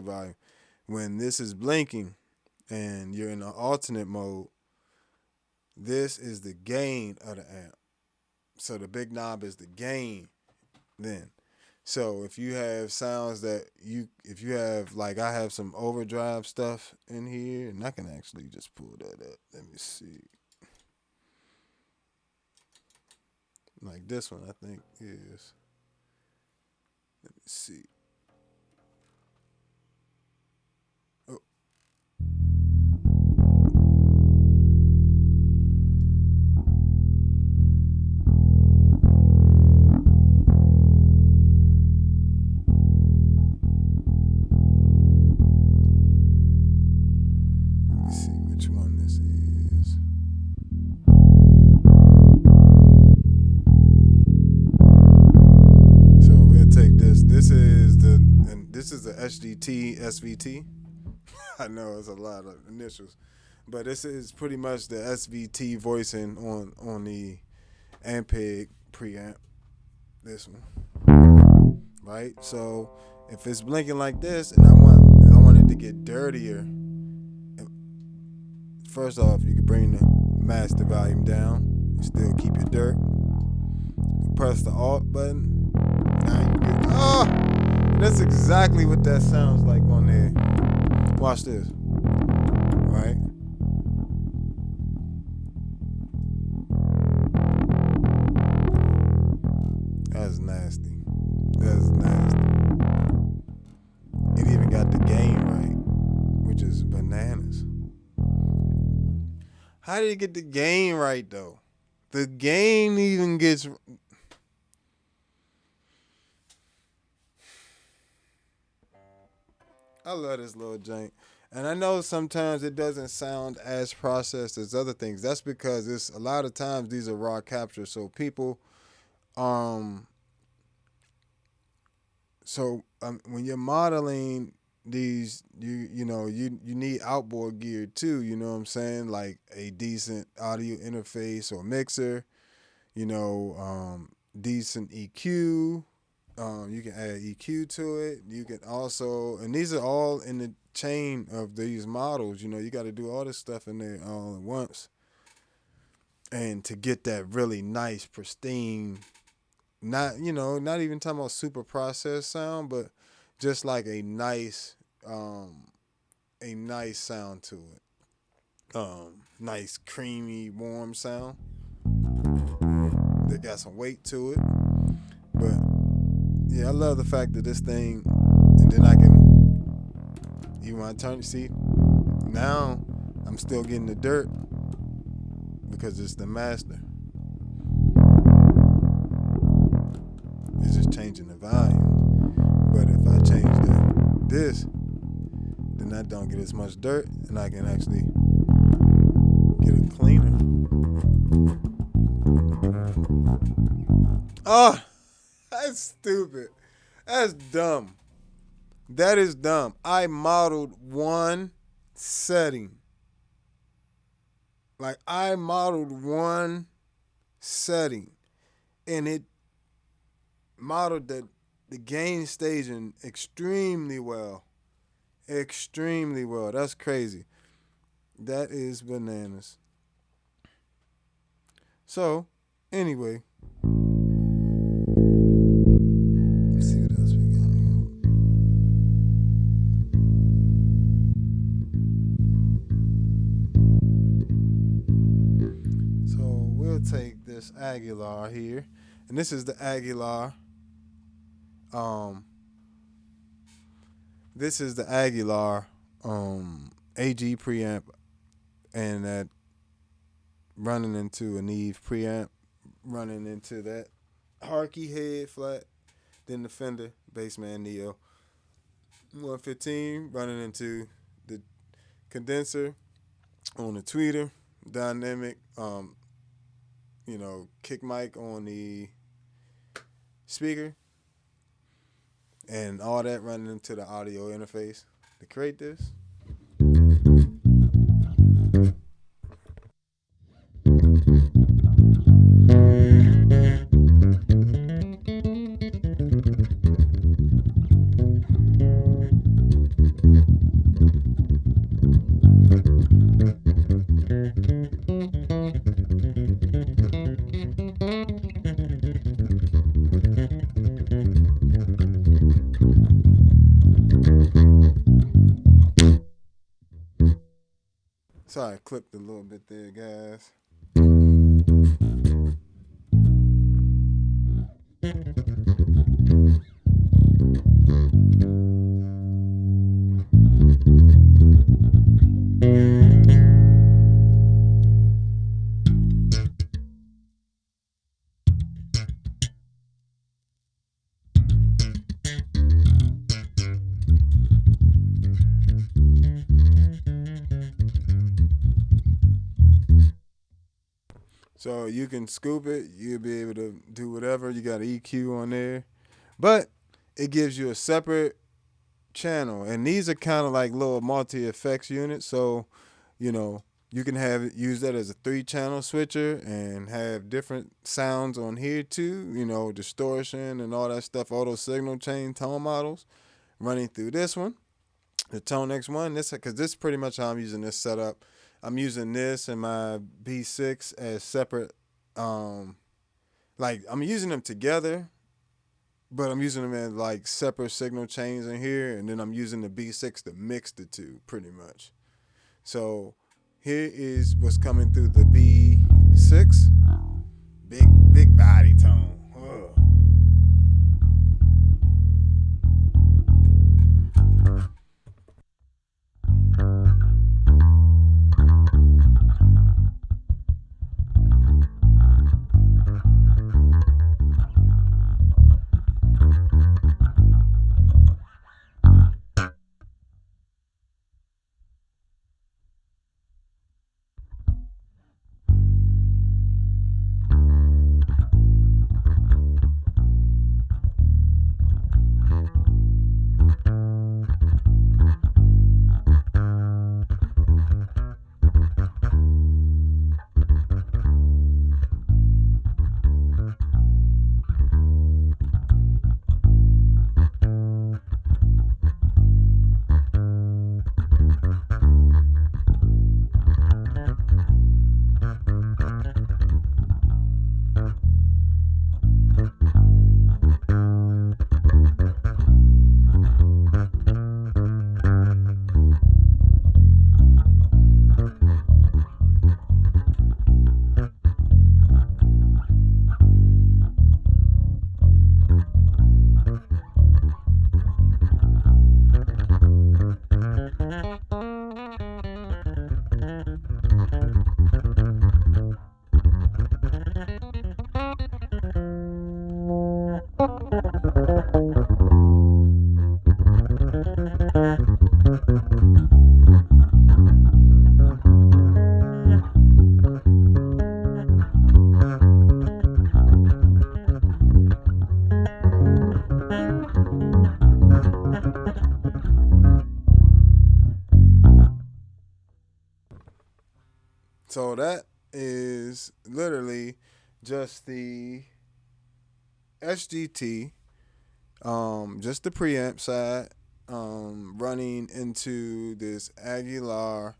volume. When this is blinking and you're in an alternate mode, this is the gain of the amp. So the big knob is the gain then. So if you have sounds that if you have, like, I have some overdrive stuff in here, and I can actually just pull that up. Let me see. Like this one, I think is. Let me see. Oh, let me see which one this is. So we'll take this. This is the HDT SVT. I know it's a lot of initials, but this is pretty much the SVT voicing on the Ampeg preamp. This one, right? So if it's blinking like this, and I want it to get dirtier. First off, you can bring the master volume down and still keep it dirt. Press the Alt button. Now you get, that's exactly what that sounds like on there. Watch this, right? That's nasty. That's nasty. It even got the gain right, which is bananas. How did it get the gain right though? The gain even gets. I love this little jank. And I know sometimes it doesn't sound as processed as other things. That's because it's a lot of times these are raw captures. So people, um, when you're modeling these, you need outboard gear too. You know what I'm saying? Like a decent audio interface or mixer. Decent EQ. You can add EQ to it. You can also, and these are all in the chain of these models. You got to do all this stuff in there all at once, and to get that really nice, pristine, not even talking about super processed sound, but just like a nice sound to it. Nice, creamy, warm sound that got some weight to it, but. Yeah, I love the fact that this thing, and then I can, even when I turn, see, now I'm still getting the dirt because it's the master. It's just changing the volume. But if I change this, then I don't get as much dirt, and I can actually get it cleaner. Oh! That's stupid. That's dumb. That is dumb. I modeled one setting. Like, I modeled one setting. And it modeled the gain staging extremely well. Extremely well. That's crazy. That is bananas. So, anyway. Take this Aguilar here, and this is the Aguilar. This is the Aguilar AG preamp, and that running into a Neve preamp, running into that Harkey head flat, then the Fender Bassman Neo 115, running into the condenser on the tweeter, dynamic. Kick mic on the speaker, and all that running into the audio interface to create this. Sorry, I clipped a little bit there, guys. So you can scoop it. You'll be able to do whatever. You got EQ on there, but it gives you a separate channel, and these are kind of like little multi effects units. So, you know, you can have use that as a 3 channel switcher and have different sounds on here too. You know, distortion and all that stuff. All those signal chain tone models running through this one, the Tonex One. This because this is pretty much how I'm using this setup. I'm using this and my B6 as separate. Um, like I'm using them together, but I'm using them as like separate signal chains in here, and then I'm using the B6 to mix the two, pretty much. So here is what's coming through the B6. Big body tone. Ugh. So that is literally just the SGT, just the preamp side, running into this Aguilar,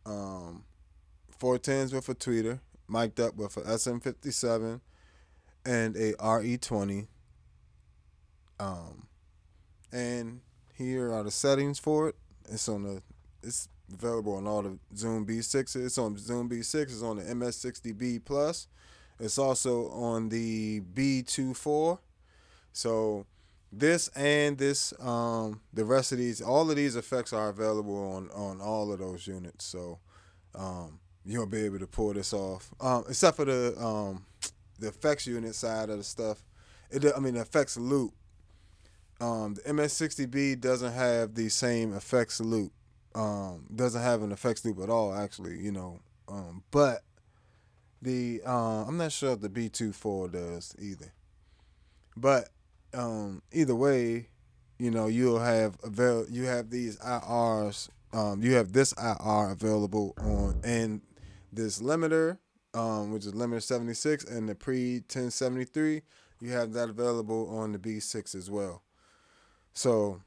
um, 410s with a tweeter, mic'd up with a SM57 and a RE20. Um, and here are the settings for it. It's available on all the Zoom B6s. It's on Zoom B6. It's on the MS60B Plus. It's also on the B24. So this and this, the rest of these, all of these effects are available on all of those units. So you'll be able to pull this off, except for the effects unit side of the stuff. The effects loop. The MS60B doesn't have the same effects loop. Doesn't have an effects loop at all, actually. But the I'm not sure if the B24 does either. But either way, you have these IRs. You have this IR available on and this limiter, which is limiter 76, and the pre 1073. You have that available on the B6 as well. So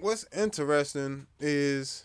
what's interesting is